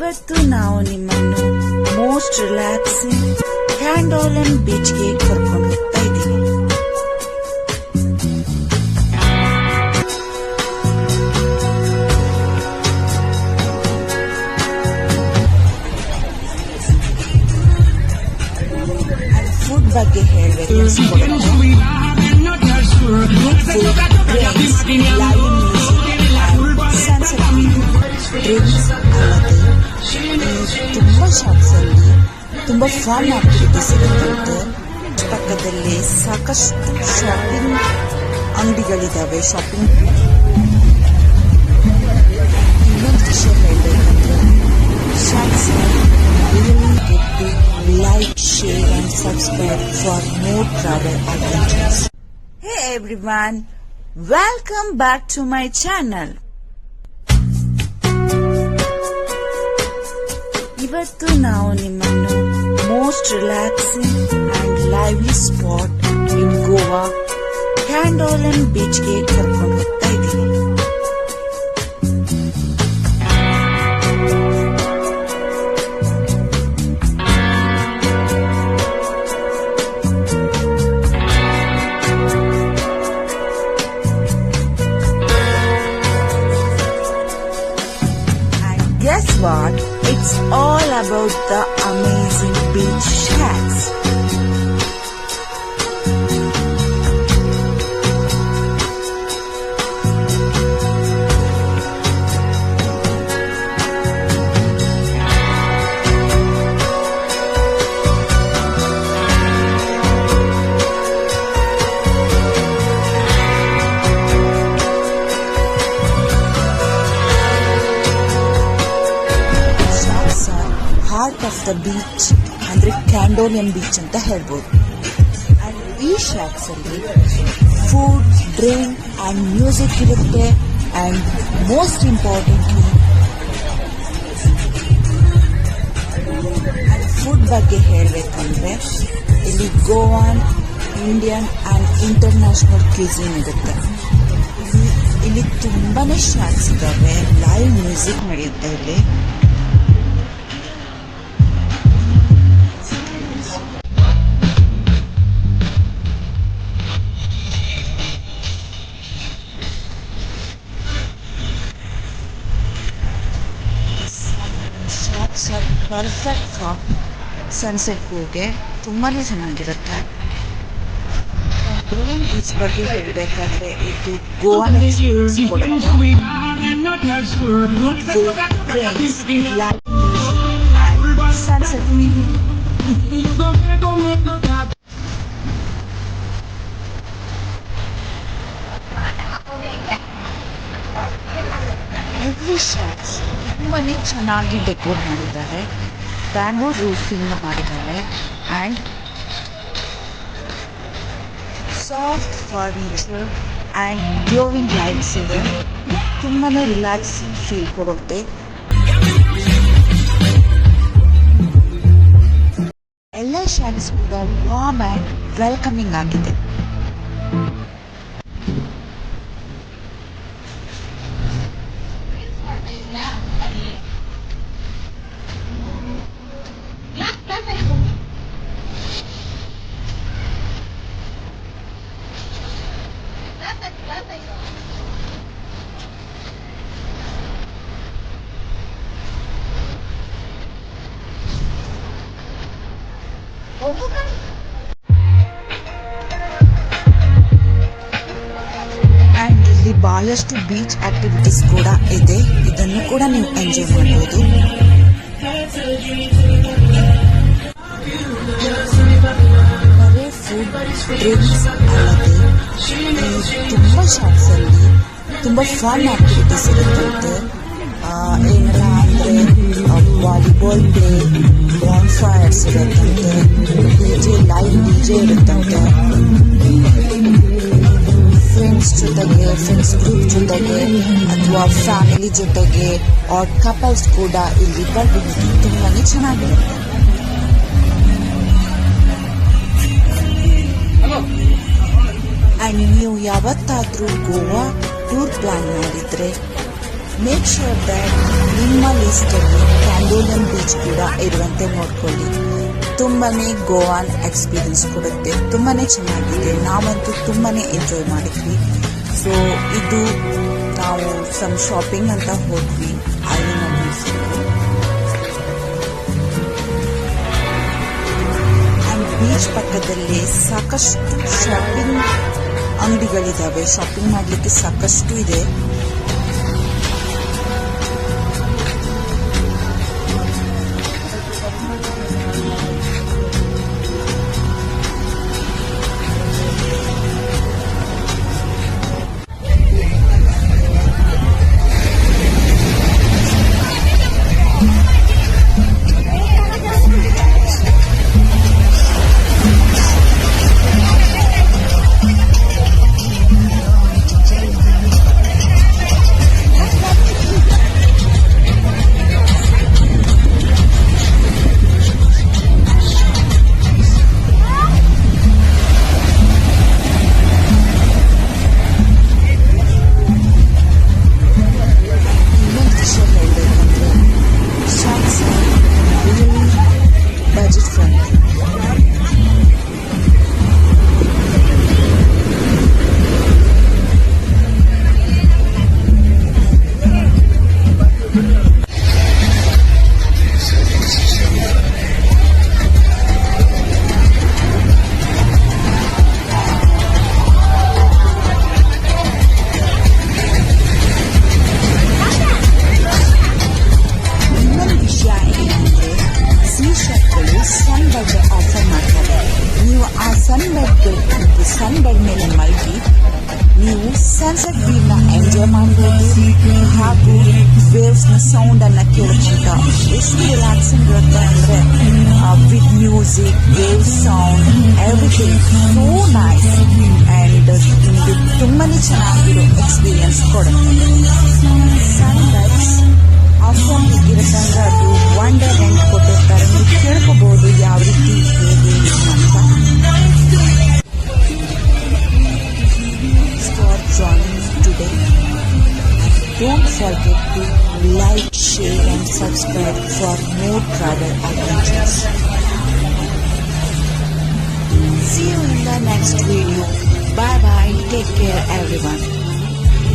ಇವತ್ತು ನಾವು ನಿಮ್ಮನ್ನು ಮೋಸ್ಟ್ ರಿಲ್ಯಾಕ್ಸಿಂಗ್ ಕ್ಯಾಂಡೋಲನ್ ಬೀಚ್ಗೆ ಕರ್ಕೊಂಡು ಹೋಗ್ತಾ ಇದ್ದೀವಿ. ಫುಡ್ ಬಗ್ಗೆ ಹೇಳಬೇಕು, ಡ್ರಿಂಕ್ಸ್ ಅಲ್ಲದೆ ತುಂಬಾ ಶಾಪ್ಸ್ ಅಲ್ಲಿ ತುಂಬಾ ಫನ್ ಆಕ್ಟಿವಿಟೀಸ್ ಇರುತ್ತೆ. ಪಕ್ಕದಲ್ಲಿ ಸಾಕಷ್ಟು ಶಾಪಿಂಗ್ ಅಂಗಡಿಗಳಿದಾವೆ. ಶಾಪಿಂಗ್ ಇನ್ನೊಂದು ವಿಷಯ ಹೇಳಬೇಕಂದ್ರೆ like, share and subscribe for more travel adventures. Hey everyone, welcome back to my channel. ಇವತ್ತು ನಾವು ನಿಮ್ಮನ್ನು most relaxing and lively spot in Goa Candolim ಬೀಚ್ಗೆ ಕರ್ಕೊಂಡು ಹೋಗ್ತಾ ಇದ್ದೀವಿ. Guess what? It's all about the amazing beach shacks. Heart of the beach ಅಂದ್ರೆ ಕ್ಯಾಂಡೋಲಿಯನ್ beach ಅಂತ ಹೇಳ್ಬೋದು. ಅಂಡ್ ಈ ಶಾಪ್ಸ್ ಅಲ್ಲಿ ಫುಡ್, ಡ್ರಿಂಕ್ ಅಂಡ್ ಮ್ಯೂಸಿಕ್ ಇರುತ್ತೆ. ಅಂಡ್ ಮೋಸ್ಟ್ ಇಂಪಾರ್ಟೆಂಟ್ಲಿ ಫುಡ್ ಬಗ್ಗೆ ಹೇಳಬೇಕಂದ್ರೆ ಇಲ್ಲಿ ಗೋವಾನ್, ಇಂಡಿಯನ್ ಅಂಡ್ ಇಂಟರ್ನ್ಯಾಷನಲ್ ಕ್ಯೂಸಿನ್ ಇರುತ್ತೆ. ಇಲ್ಲಿ ತುಂಬಾನೇ ಶಾಪ್ಸ್ ಇದ್ದಾವೆ. ಲೈವ್ ಮ್ಯೂಸಿಕ್ ನಡೆಯುತ್ತೆ ಇಲ್ಲಿ. ಪರ್ಫೆಕ್ಟ್ ಫಾರ್ ಸನ್ಸೆಟ್ ವ್ಯೂಗೆ ತುಂಬಾನೇ ಚೆನ್ನಾಗಿರುತ್ತೆ. ಗೋವಾನ್ ಬೀಚ್ ಬಗ್ಗೆ ಹೇಳಬೇಕಾದ್ರೆ ಇದು ಗೋವಾನ್ ಸನ್ಸೆಟ್ ಎವ್ರಿ ಶಾಪ್ಸ್ ತುಂಬಾನೇ ಚೆನ್ನಾಗಿ ಡೆಕೋರ್ ಮಾಡಿದ್ದಾರೆ. ಬ್ಯಾಂಬೂ ರೂಫಿಂಗ್ ಮಾಡಿದ್ದಾರೆ and soft furniture and glowing lights ಇದೆ. ತುಂಬಾನೇ ರಿಲ್ಯಾಕ್ಸಿಂಗ್ ಫೀಲ್ ಕೊಡುತ್ತೆ. ಎಲ್ಲ ಶಾಪ್ಸ್ ಕೂಡ ವಾರ್ಮ್ ಅಂಡ್ ವೆಲ್ಕಮಿಂಗ್ ಆಗಿದೆ. ಅಂಡ್ ಇಲ್ಲಿ ಬಹಳಷ್ಟು ಬೀಚ್ ಆಕ್ಟಿವಿಟೀಸ್ ಕೂಡ ಇದೆ. ಇದನ್ನು ಕೂಡ ನೀವು ಎಂಜಾಯ್ ಮಾಡಬಹುದು. ಬರೀ ಫುಡ್, ಡ್ರಿಂಕ್ಸ್ ಅಲ್ಲದೆ ತುಂಬಾ ಶಾಪ್ಸ್ ಅಲ್ಲಿ ತುಂಬಾ ಫನ್ ಆಕ್ಟಿವಿಟೀಸ್ ಇರುತ್ತಂತೆ. ಏನೆಲ್ಲ ಅಂದ್ರೆ ವಾಲಿಬಾಲ್ ಪ್ಲೇ, ಬಾನ್ ಫೈರ್ಸ್ ಇರುತ್ತಂತೆ, ಲೈವ್ ಡಿಜೆ ಇರುತ್ತಂತೆ. ಫ್ರೆಂಡ್ಸ್ ಗ್ರೂಪ್ ಜೊತೆಗೆ ಅಥವಾ ಫ್ಯಾಮಿಲಿ ಜೊತೆಗೆ ಆರ್ ಕಪಲ್ಸ್ ಕೂಡ ಇಲ್ಲಿ ಬರ್ಬೋದು. ತುಂಬಾನೇ ಚೆನ್ನಾಗಿರುತ್ತೆ. ಅಂಡ್ ನೀವು ಯಾವತ್ತಾದ್ರೂ ಗೋವಾ ಟೂರ್ ಪ್ಲಾನ್ ಮಾಡಿದ್ರೆ ಮೇಕ್ ಶೋರ್ ದಟ್ ನಿಮ್ಮ ಲಿಸ್ಟ್ ಅಲ್ಲಿ ಕ್ಯಾಂಡೋಲಿಯಂ ಬೀಚ್ ಕೂಡ ಇರುವಂತೆ ನೋಡ್ಕೊಳ್ಳಿ. ತುಂಬಾನೇ ಗೋವಾನ್ ಎಕ್ಸ್ಪೀರಿಯನ್ಸ್ ಕೊಡುತ್ತೆ. ತುಂಬಾನೇ ಚೆನ್ನಾಗಿದೆ. ನಾವಂತೂ ತುಂಬಾನೇ ಎಂಜಾಯ್ ಮಾಡಿದ್ವಿ. ಸೊ ಇದು ನಾವು ಸಮ್ ಶಾಪಿಂಗ್ ಅಂತ ಹೋದ್ವಿ ಅಲ್ಲಿನ ಬೀಚ್. ಅಂಡ್ ಬೀಚ್ ಪಕ್ಕದಲ್ಲಿ ಸಾಕಷ್ಟು ಶಾಪಿಂಗ್ ಅಂಗಡಿಗಳಿದಾವೆ. ಶಾಪಿಂಗ್ ಮಾಡ್ಲಿಕ್ಕೆ ಸಾಕಷ್ಟು ಇದೆ. ಸನ್ ಬೆಡ್ ಮೇಲೆ ಮಲಗಿ ನೀವು ಸನ್ಸೆಟ್ ವ್ಯೂ ನ ಎಂಜಾಯ್ ಮಾಡಬಹುದು. ಹಾಗೂ ವೇವ್ಸ್ ನ ಸೌಂಡ್ ಅನ್ನ ಕೇಳ್ಕೊಂತ ಎಷ್ಟು ರಿಲ್ಯಾಕ್ಸಿಂಗ್ ಇರುತ್ತೆ ಅಂದ್ರೆ with music, wave sound, everything so nice. And ನಿಮಗೆ ತುಂಬಾನೇ ಚೆನ್ನಾಗಿರೋ ಎಕ್ಸ್ಪೀರಿಯನ್ಸ್ ಕೊಡುತ್ತೆ. ಸನ್ ಬೆಡ್ಸ್ ಆಫರ್ ಇರುತ್ತೆ ಅಂದ್ರೆ ಅದು ವಂಡರ್ ಎಂಡ್ ಕೊಟ್ಟಿರ್ತಾರೆ. ನೀವು ಕೇಳ್ಕೋಬಹುದು ಯಾವ ರೀತಿ ಹೇಗೆ ಅಂತ. For joining me today. Don't forget to like, share and subscribe for more travel adventures. See you in the next video. Bye bye. Take care everyone.